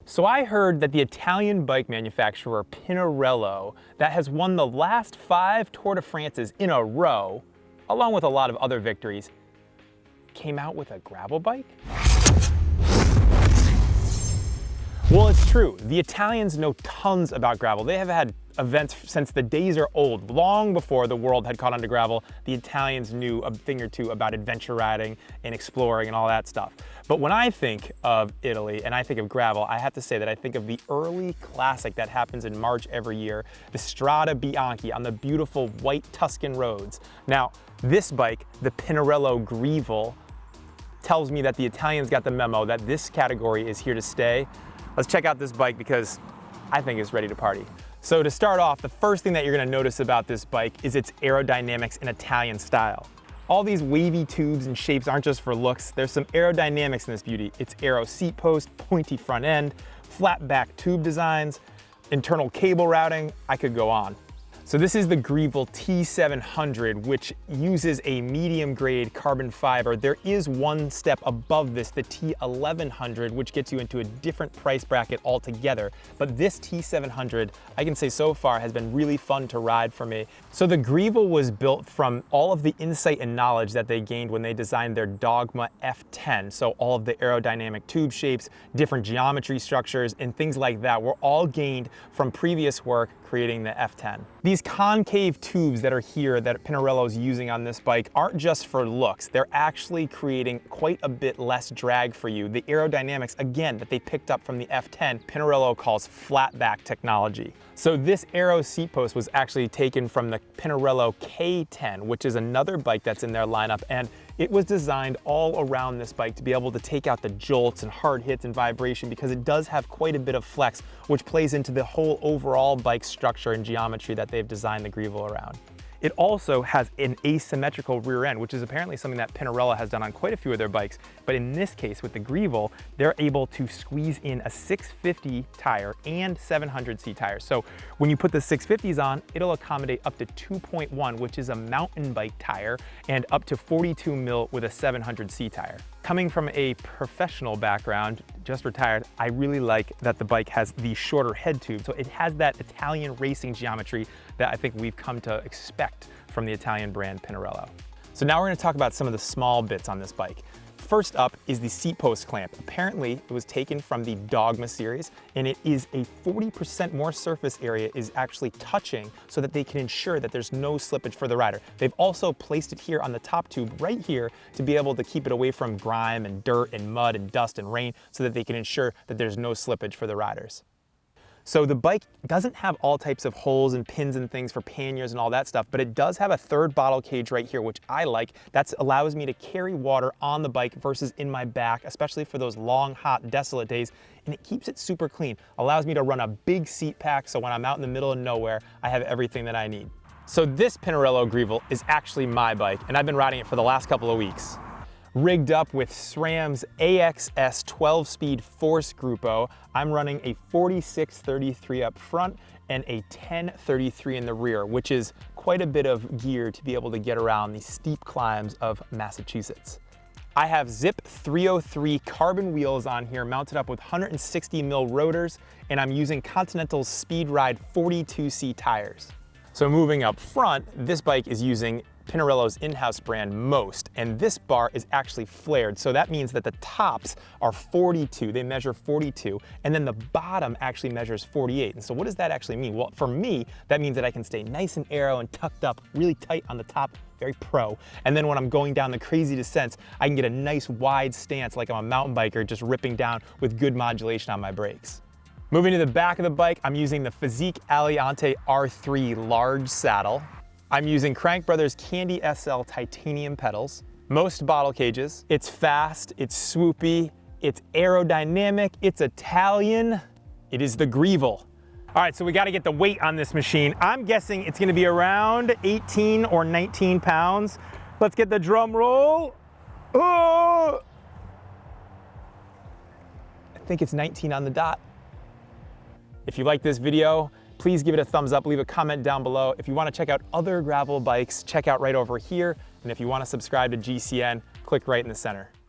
So I heard that the Italian bike manufacturer Pinarello, that has won the last 5 Tour de France's in a row, along with a lot of other victories, came out with a gravel bike? Well, it's true. The Italians know tons about gravel. They have had events since the days are old. Long before the world had caught on to gravel, the Italians knew a thing or two about adventure riding and exploring and all that stuff. But when I think of Italy and I think of gravel, I have to say that I think of the early classic that happens in March every year, the Strade Bianche on the beautiful white Tuscan roads. Now, this bike, the Pinarello Grevil, tells me that the Italians got the memo that this category is here to stay. Let's check out this bike because I think it's ready to party. So to start off, the first thing that you're gonna notice about this bike is its aerodynamics in Italian style. All these wavy tubes and shapes aren't just for looks, there's some aerodynamics in this beauty. It's Aero seat post, pointy front end, flat back tube designs, internal cable routing, I could go on. So this is the Grevil T700, which uses a medium grade carbon fiber. There is one step above this, the T1100, which gets you into a different price bracket altogether. But this T700, I can say so far, has been really fun to ride for me. So the Grevil was built from all of the insight and knowledge that they gained when they designed their Dogma F10. So all of the aerodynamic tube shapes, different geometry structures, and things like that were all gained from previous work creating the F10. These concave tubes that are here that Pinarello's using on this bike aren't just for looks. They're actually creating quite a bit less drag for you. The aerodynamics, again, that they picked up from the F10, Pinarello calls flat back technology. So this Aero seat post was actually taken from the Pinarello K10, which is another bike that's in their lineup, and it was designed all around this bike to be able to take out the jolts and hard hits and vibration because it does have quite a bit of flex, which plays into the whole overall bike structure and geometry that they've designed the Grevil around. It also has an asymmetrical rear end, which is apparently something that Pinarello has done on quite a few of their bikes. But in this case, with the Grevil, they're able to squeeze in a 650 tire and 700C tires. So when you put the 650s on, it'll accommodate up to 2.1, which is a mountain bike tire, and up to 42 mil with a 700C tire. Coming from a professional background, just retired, I really like that the bike has the shorter head tube. So it has that Italian racing geometry that I think we've come to expect from the Italian brand Pinarello. So now we're going to talk about some of the small bits on this bike. First up is the seat post clamp. Apparently it was taken from the Dogma series, and it is a 40% more surface area is actually touching so that they can ensure that there's no slippage for the rider. They've also placed it here on the top tube right here to be able to keep it away from grime and dirt and mud and dust and rain so that they can ensure that there's no slippage for the riders. So the bike doesn't have all types of holes and pins and things for panniers and all that stuff, but it does have a third bottle cage right here, which I like. That allows me to carry water on the bike versus in my back, especially for those long, hot, desolate days. And it keeps it super clean. Allows me to run a big seat pack, so when I'm out in the middle of nowhere, I have everything that I need. So this Pinarello Grevil is actually my bike, and I've been riding it for the last couple of weeks. Rigged up with SRAM's AXS 12-speed Force Grupo, I'm running a 4633 up front and a 1033 in the rear, which is quite a bit of gear to be able to get around the steep climbs of Massachusetts. I have Zip 303 carbon wheels on here mounted up with 160 mil rotors, and I'm using Continental's Speed Ride 42C tires. So moving up front, this bike is using Pinarello's in-house brand Most, and this bar is actually flared, so that means that the tops are 42, they measure 42, and then the bottom actually measures 48. And so what does that actually mean? Well, for me, that means that I can stay nice and aero and tucked up really tight on the top, very pro, and then when I'm going down the crazy descents, I can get a nice wide stance like I'm a mountain biker just ripping down with good modulation on my brakes. Moving to the back of the bike, I'm using the Physique Aliante R3 large saddle. I'm using Crank Brothers Candy SL titanium pedals, Most bottle cages. It's fast, it's swoopy, it's aerodynamic, it's Italian. It is the Grevil. All right, so we gotta get the weight on this machine. I'm guessing it's gonna be around 18 or 19 pounds. Let's get the drum roll. Oh! I think it's 19 on the dot. If you like this video, please give it a thumbs up, leave a comment down below. If you want to check out other gravel bikes, check out right over here. And if you want to subscribe to GCN, click right in the center.